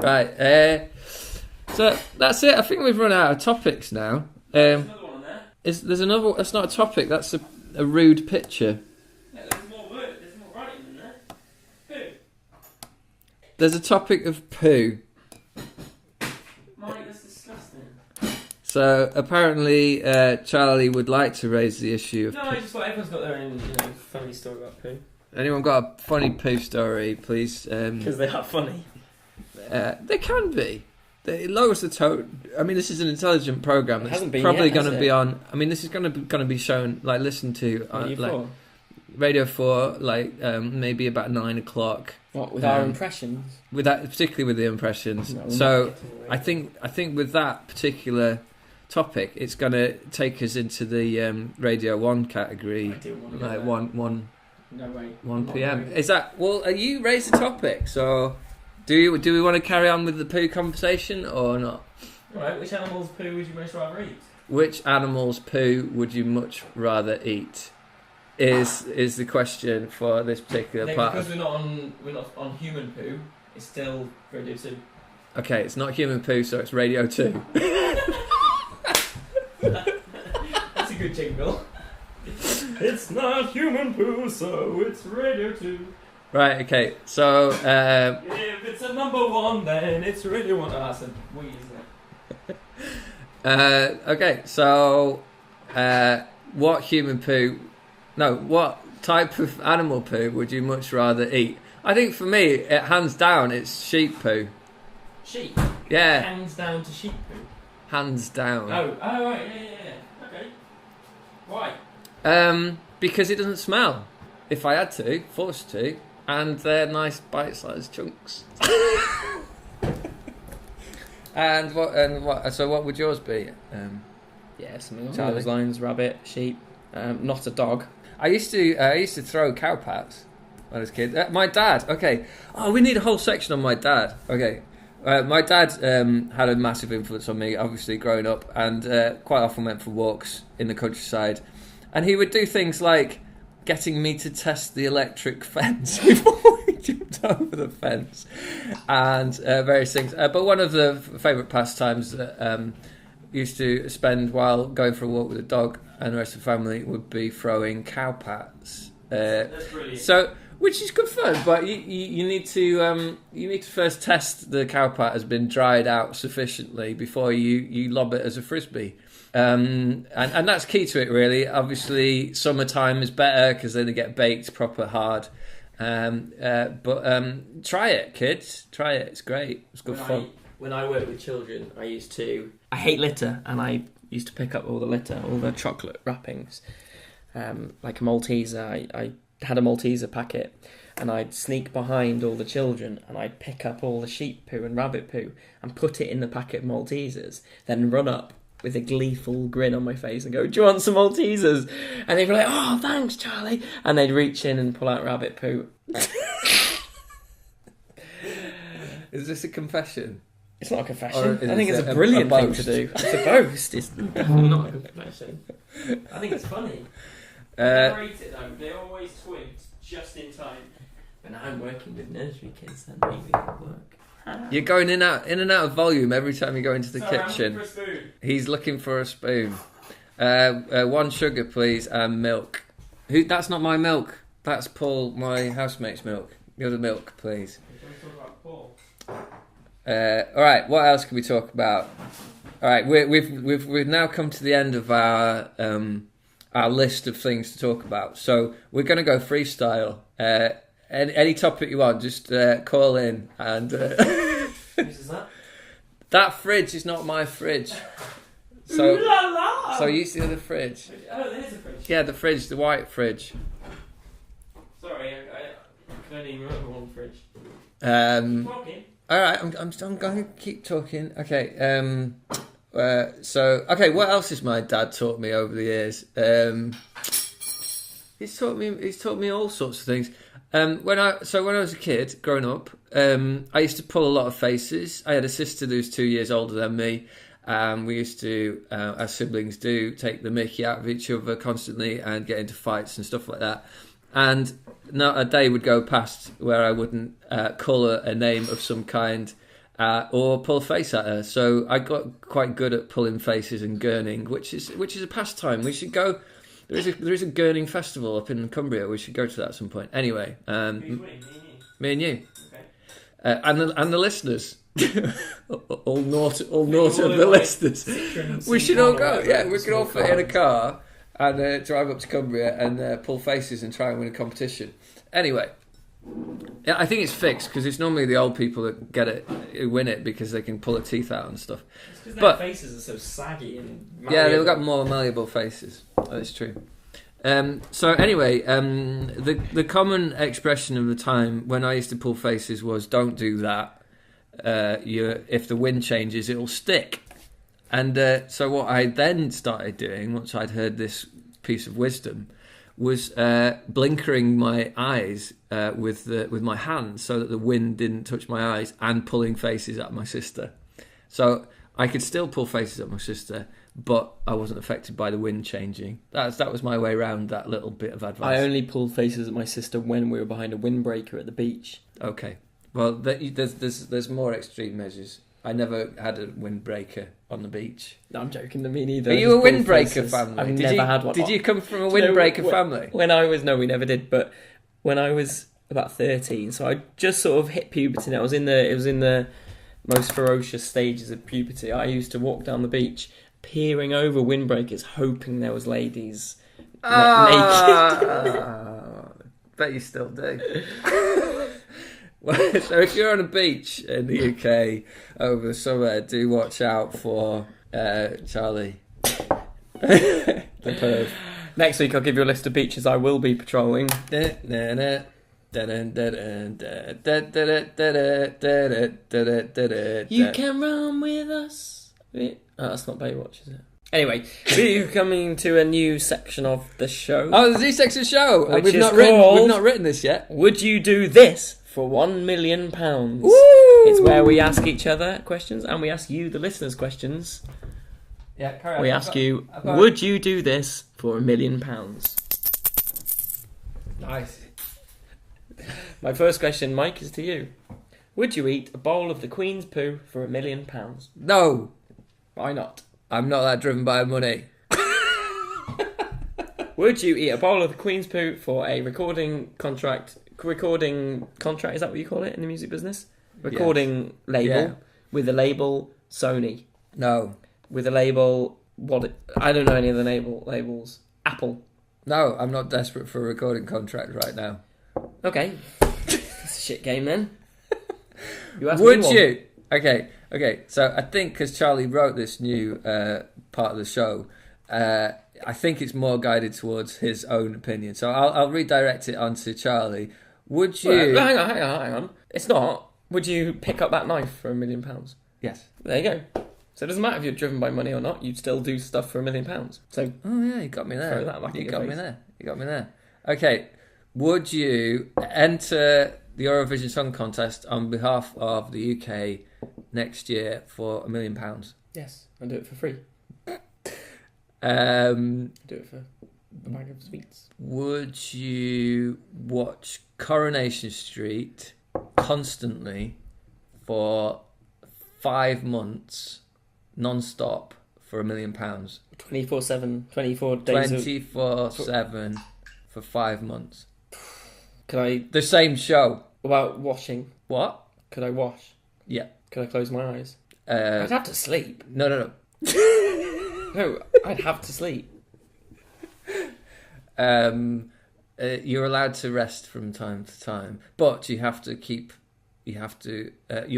Right. So that's it. I think we've run out of topics now. There's another one on there. There's another. That's not a topic. That's a rude picture. Yeah, there's more writing in there. Poo. There's a topic of poo. Mike, that's disgusting. So apparently, Charlie would like to raise the issue of. No, I just thought everyone's got their own, funny story about poo. Anyone got a funny poo story, please? Because they are funny. They can be. It lowers the tone. I mean, this is an intelligent program. That's hasn't been probably yet, going to has be it? on. I mean, this is going to be shown, listened to, Radio 4, maybe about 9 o'clock. What, with our impressions? With that, particularly with the impressions. No, So I think with that particular topic, it's going to take us into the Radio 1 category, I do want to like go 1 p.m. Is that? Well, are you raised the topic? So do we want to carry on with the poo conversation or not? Right, which animal's poo would you most rather eat? Which animal's poo would you much rather eat? Is the question for this particular part. Because we're not on human poo. It's still Radio 2. Okay, it's not human poo, so it's Radio 2. That's a good jingle. It's not human poo, so it's Radio 2. Right. Okay. So. If it's a number 1, then it's Radio 1. Oh, that's a we, isn't it? Okay. So, what human poo? No, what type of animal poo would you much rather eat? I think for me, hands down, it's sheep poo. Sheep? Yeah. Hands down to sheep poo? Hands down. Oh, right, yeah. Okay. Why? Because it doesn't smell. If I had to, forced to, and they're nice bite-sized chunks. And what? So what would yours be? Yeah, something along Charlie? those lines. Rabbit, sheep. Not a dog. I used to throw cow pats when I was a kid. My dad. Okay. Oh, we need a whole section on my dad. Okay. My dad had a massive influence on me, obviously, growing up, and quite often went for walks in the countryside. And he would do things like getting me to test the electric fence before we jumped over the fence, and various things. But one of the favourite pastimes that used to spend while going for a walk with a dog and the rest of the family would be throwing cow pats. That's brilliant. So, which is good fun, but you need to first test the cow pat has been dried out sufficiently before you lob it as a frisbee. And that's key to it, really. Obviously, summertime is better because then they get baked proper hard. But try it, kids. Try it. It's great. It's good fun. When I worked with children, I hate litter, and I used to pick up all the litter, all the chocolate wrappings. Like a Malteser, I had a Malteser packet, and I'd sneak behind all the children, and I'd pick up all the sheep poo and rabbit poo and put it in the packet of Maltesers, then run up with a gleeful grin on my face and go, "Do you want some Maltesers?" And they'd be like, "Oh, thanks, Charlie." And they'd reach in and pull out rabbit poo. Is this a confession? It's not a confession. Or I think is it's it a brilliant thing boast? to do. It's a boast. It's definitely not a confession. I think it's funny. I never eat it though. They always twigged just in time. But now I'm working with nursery kids, then maybe it'll work. You're going in and out of volume every time you go into the Sorry, kitchen. I'm looking for a spoon. He's looking for a spoon. 1 sugar, please, and milk. That's not my milk. That's Paul, my housemate's milk. The other milk, please. Can we talk about Paul? All right. What else can we talk about? All right. We've now come to the end of our list of things to talk about. So we're going to go freestyle. Any topic you want, just call in. And Whose is that? that fridge is not my fridge. So Ooh la la! so use the other fridge. Oh, there's a fridge. Yeah, the fridge, the white fridge. Sorry, I can only remember one fridge. Talking. All right, I'm going to keep talking. Okay. Okay. What else has my dad taught me over the years? He's taught me all sorts of things. When I was a kid growing up, I used to pull a lot of faces. I had a sister who was 2 years older than me. We used to, as siblings do, take the mickey out of each other constantly and get into fights and stuff like that. And not a day would go past where I wouldn't colour a name of some kind or pull a face at her. So I got quite good at pulling faces and gurning, which is a pastime. We should go. There is a gurning festival up in Cumbria. We should go to that at some point. Anyway, me and you, okay. And the listeners, all naught of the listeners. We should all go. Yeah, we could all fit in a car and drive up to Cumbria and pull faces and try and win a competition. Anyway. Yeah, I think it's fixed because it's normally the old people that get it, who win it because they can pull their teeth out and stuff. It's because their faces are so saggy and malleable. Yeah, they've got more malleable faces. That's true. So anyway, the common expression of the time when I used to pull faces was "Don't do that. If the wind changes, it'll stick." And so what I then started doing, once I'd heard this piece of wisdom, was blinkering my eyes with my hands so that the wind didn't touch my eyes, and pulling faces at my sister. So I could still pull faces at my sister, but I wasn't affected by the wind changing. That was my way around that little bit of advice. I only pulled faces at my sister when we were behind a windbreaker at the beach. Okay. Well, there's more extreme measures. I never had a windbreaker on the beach. No, I'm joking. Me neither. Are you a windbreaker family? I've never had one. Did you come from a windbreaker family? No, we never did. But when I was about 13, so I just sort of hit puberty. Now it was in the most ferocious stages of puberty. I used to walk down the beach, peering over windbreakers, hoping there was ladies naked. Bet you still do. So if you're on a beach in the UK over the summer, do watch out for Charlie, the perv. Next week I'll give you a list of beaches I will be patrolling. You can run with us. Oh, that's not Baywatch, is it? Anyway, we're coming to a new section of the show. Oh, there's a new section of the show. Which We've is not written this yet. Would you do this for £1 million? Woo! It's where we ask each other questions and we ask you, the listeners, questions. Yeah, carry on. We ask you, would you do this for £1 million? Nice. My first question, Mike, is to you. Would you eat a bowl of the Queen's poo for £1 million? No. Why not? I'm not that driven by money. Would you eat a bowl of the Queen's poo for a recording contract, is that what you call it in the music business? Recording label, with the label Sony. No. With a label, I don't know any of the labels. Apple. No, I'm not desperate for a recording contract right now. Okay. It's a shit game then. Would you? Okay. So I think because Charlie wrote this new part of the show, I think it's more guided towards his own opinion. So I'll redirect it onto Charlie. Would you... Well, hang on. It's not. Would you pick up that knife for £1 million? Yes. There you go. So it doesn't matter if you're driven by money or not. You'd still do stuff for £1 million. So. Oh yeah, you got me there. Throw that back You got me there. Okay. Would you enter the Eurovision Song Contest on behalf of the UK next year for £1 million? Yes, I'll do it for free. Do it for a bag of sweets. Would you watch Coronation Street constantly for 5 months, non-stop, for £1 million? 24/7, 24 days. 24/7 for 5 months. Could I? The same show. What about washing? What? Could I wash? Yeah. Could I close my eyes? I'd have to sleep. No. No, I'd have to sleep. You're allowed to rest from time to time, but you'll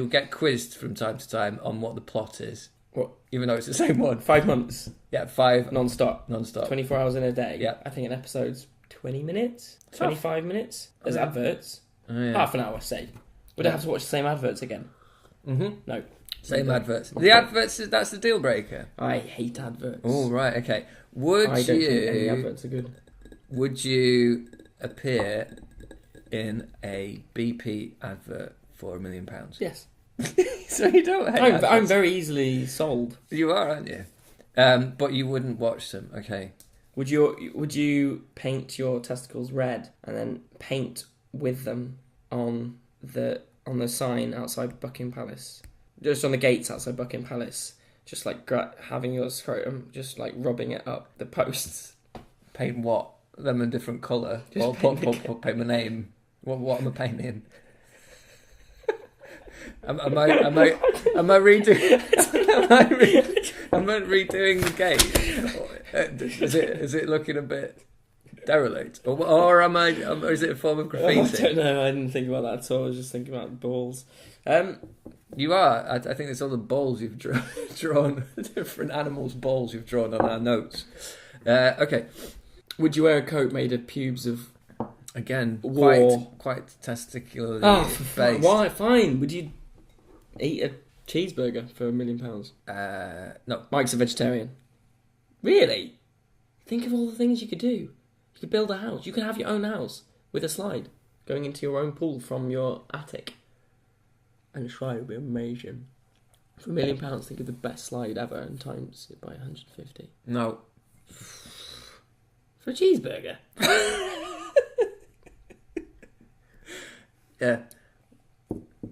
get quizzed from time to time on what the plot is. What? Even though it's the same one. 5 months. Yeah, 5 non-stop. 24 hours in a day. Yeah. I think an episode's 20 minutes, 25 minutes. There's adverts. Oh, yeah. Half an hour, say. Would I have to watch the same adverts again? Mm-hmm. No. Same adverts. The adverts, that's the deal breaker. I hate adverts. Oh, right, okay. I don't think any you... adverts are good. Would you appear in a BP advert for £1 million? Yes. So you don't hate adverts. I'm very easily sold. You are, aren't you? But you wouldn't watch them, okay. Would you paint your testicles red and then paint with them on the sign outside Buckingham Palace? just on the gates outside Buckingham Palace, just like having your scrotum, just like rubbing it up the posts. Paint what? Them in different colour. Or paint my name. What am I painting? Am I redoing? Am I redoing the gate? Is it looking a bit derelict, or is it a form of graffiti? I don't know. I didn't think about that at all. I was just thinking about balls. You are. I think it's all the balls you've drawn, different animals' balls you've drawn on our notes. Okay. Would you wear a coat made of pubes of? Again, quite testicularly based. Why? Fine. Would you eat a cheeseburger for £1 million? No. Mike's a vegetarian. Really? Think of all the things you could do. You could build a house. You could have your own house with a slide going into your own pool from your attic. And the slide would be amazing. For £1 million, think of the best slide ever and times it by 150. No. For a cheeseburger? Yeah.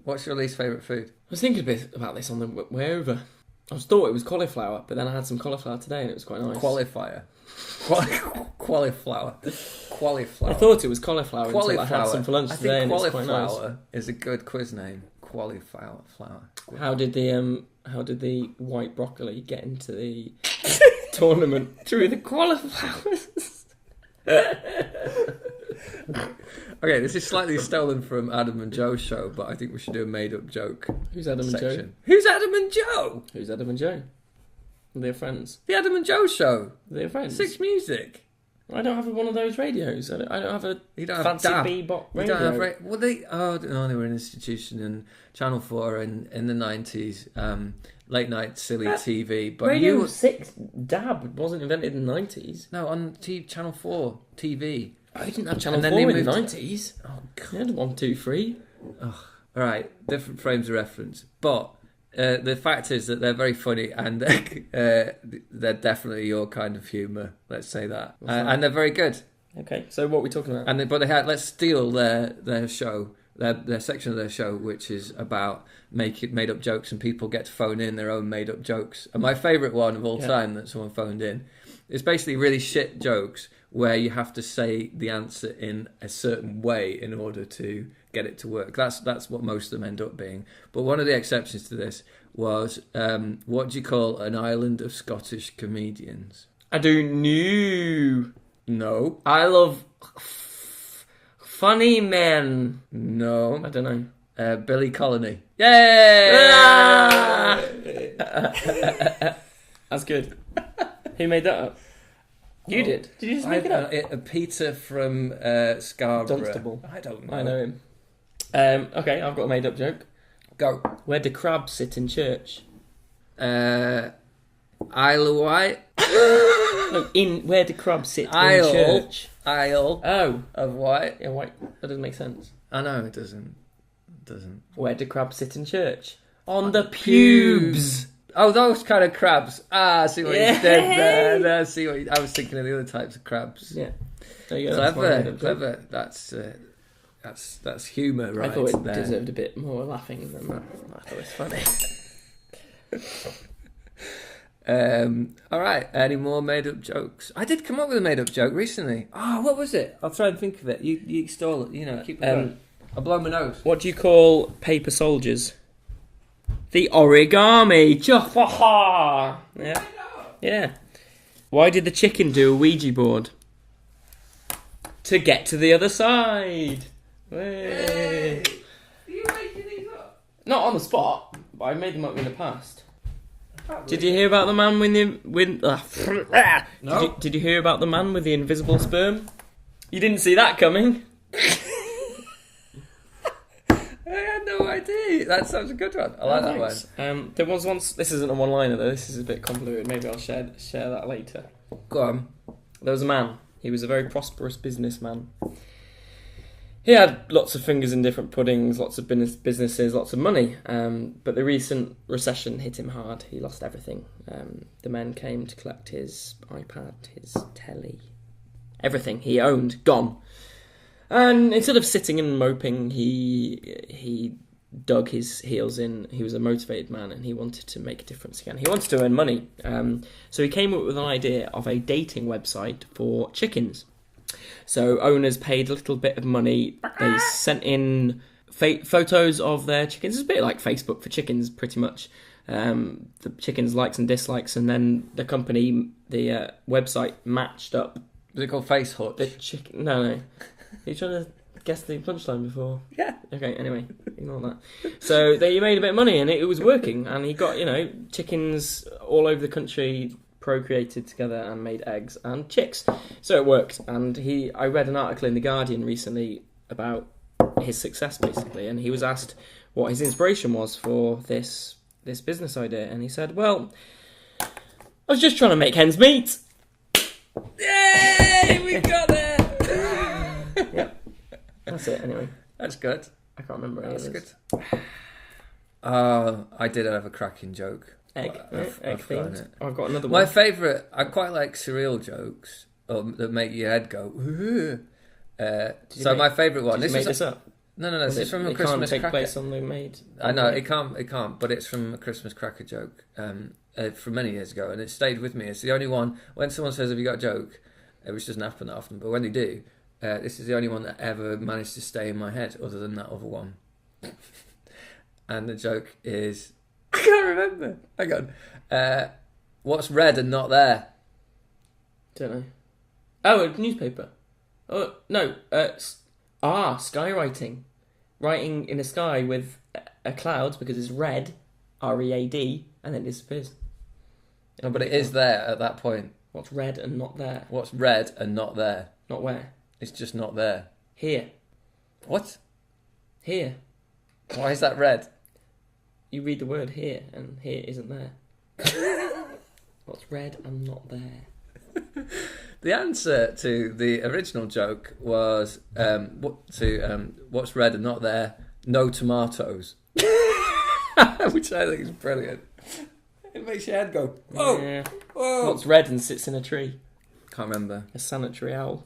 What's your least favourite food? I was thinking a bit about this on the way over. I thought it was cauliflower, but then I had some cauliflower today and it was quite nice. Cauliflower. I thought it was cauliflower until I had some for lunch today and it's quite nice. Cauliflower is a good quiz name. Cauliflower. How did the white broccoli get into the tournament through the qualifiers? Okay, this is slightly stolen from Adam and Joe's show, but I think we should do a made-up joke. Who's Adam and Joe? Who's Adam and Joe? Who's Adam and Joe? They're friends. The Adam and Joe show. They're friends. 6 Music. I don't have one of those radios. I don't have a fancy bebop radio. You don't have they were an institution in Channel 4 in the 90s. Late night silly TV. But Radio 6 DAB wasn't invented in the 90s. No, on Channel 4 TV. I didn't have Channel 4 in the 90s. Oh, God. You had 1, 2, 3. Oh, all right, different frames of reference. But the fact is that they're very funny and they're definitely your kind of humour, let's say that. And they're very good. Okay, so what are we talking about? But let's steal their show, their section of their show, which is about made up jokes, and people get to phone in their own made up jokes. And my favourite one of all time that someone phoned in is basically really shit jokes where you have to say the answer in a certain way in order to get it to work. That's what most of them end up being. But one of the exceptions to this was, what do you call an island of Scottish comedians? I don't know. No. I love funny men. No. I don't know. Billy Colony. Yay! That's good. Who made that up? You did. Did you just make it up? Peter from Scarborough. Dunstable. I don't know. I know him. Okay, I've got a made up joke. Go. Where do crabs sit in church? Isle of Wight. No, where do crabs sit in church? Isle of Wight. Yeah, Wight. That doesn't make sense. I know, it doesn't. Where do crabs sit in church? On the pubes. Oh, those kind of crabs. I see what you did there. I see what I was thinking of the other types of crabs. Yeah. There you go. Clever. That's humour, right? I thought it deserved a bit more laughing than that. I thought it was funny. All right. Any more made-up jokes? I did come up with a made-up joke recently. Oh, what was it? I'll try and think of it. You stole it. You know, keep it going. I'll blow my nose. What do you call paper soldiers? The origami. Yeah. Yeah. Why did the chicken do a Ouija board? To get to the other side. Hey. Are you making these up? Not on the spot, but I've made them up in the past. Did you hear about the man No. Did you hear about the man with the invisible sperm? You didn't see that coming. I had no idea. That sounds a good one. I like that one. There was once. This isn't a one-liner though. This is a bit convoluted. Maybe I'll share that later. Go on. There was a man. He was a very prosperous businessman. He had lots of fingers in different puddings, lots of businesses, lots of money. But the recent recession hit him hard. He lost everything. The men came to collect his iPad, his telly, everything he owned, gone. And instead of sitting and moping, he dug his heels in. He was a motivated man, and he wanted to make a difference again. He wanted to earn money. So he came up with an idea of a dating website for chickens. So owners paid a little bit of money. They sent in photos of their chickens. It's a bit like Facebook for chickens, pretty much. The chickens' likes and dislikes, and then the company, the website matched up. Was it called Face Hutch? The chicken. No. Are you trying to guess the punchline before? Yeah. Okay. Anyway, ignore that. So they made a bit of money, and it was working. And he got chickens all over the country procreated together and made eggs and chicks. So it worked. And I read an article in The Guardian recently about his success, basically, and he was asked what his inspiration was for this business idea, and he said, well, I was just trying to make ends meet. Yay! We got there! Yeah, that's it, anyway. That's good. I can't remember any That's others. good. I did have a cracking joke. Egg I've forgotten themed. it. I've got another My one. favourite, I quite like surreal jokes that make your head go, my favourite one. Did you make this up? No, this is from a Christmas cracker. It can't take cracker. place on the made. I know, it can't, but it's from a Christmas cracker joke from many years ago, and it stayed with me. It's the only one, when someone says, have you got a joke, which doesn't happen that often, but when they do, this is the only one that ever managed to stay in my head, other than that other one. And the joke is, I can't remember. Hang on. What's red and not there? Don't know. Oh, a newspaper. Oh, no. Skywriting. Writing in the sky with a cloud because it's red, R-E-A-D, and then it disappears. No, but it is there at that point. What's red and not there? What's red and not there? Not where? It's just not there. Here. What? Here. Why is that red? You read the word here, and here isn't there. What's red and not there? The answer to the original joke was what's red and not there? No tomatoes. Which I think is brilliant. It makes your head go, whoa, Yeah. whoa. What's red and sits in a tree? Can't remember. A sanitary owl.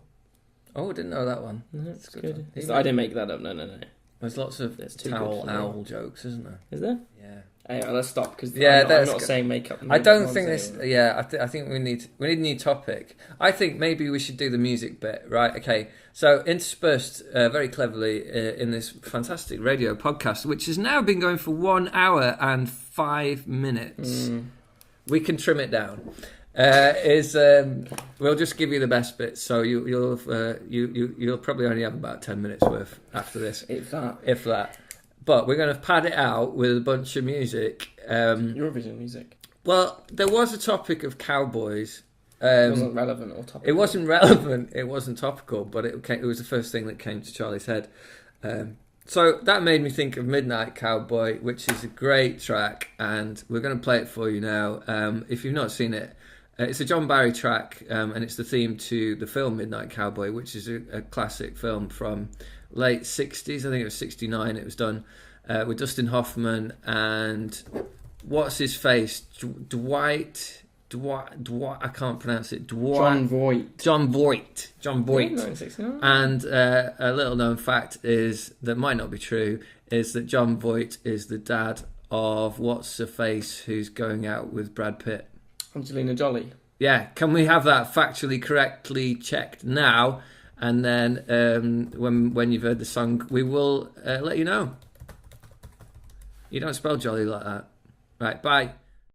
Oh, I didn't know that one. No, that's Good good. one. I didn't make that up. No. There's lots of That's too towel good for me. owl jokes, isn't there? Is there? Yeah. Hey, let's stop because Yeah, I'm that's not good. saying makeup. I don't think this. Yeah, I think we need a new topic. I think maybe we should do the music bit, right? Okay. So interspersed very cleverly in this fantastic radio podcast, which has now been going for 1 hour and 5 minutes. We can trim it down. We'll just give you the best bits. So you'll probably only have about 10 minutes worth after this, If that. if that. But we're going to pad it out with a bunch of music. Eurovision music. Well, there was a topic of cowboys. It wasn't relevant or topical. It wasn't relevant. It wasn't topical, but it was the first thing that came to Charlie's head. So that made me think of Midnight Cowboy, which is a great track, and we're going to play it for you now. If you've not seen it, it's a John Barry track, and it's the theme to the film Midnight Cowboy, which is a classic film from late 60s. I think it was 69 it was done, with Dustin Hoffman and what's his face? Dwight, I can't pronounce it. John Voight. John Voight. Yeah, 1969. And a little known fact is, that might not be true, is that John Voight is the dad of what's her face who's going out with Brad Pitt. Angelina Jolie. Yeah, can we have that factually correctly checked now? And then when you've heard the song, we will let you know. You don't spell jolly like that. Right, bye.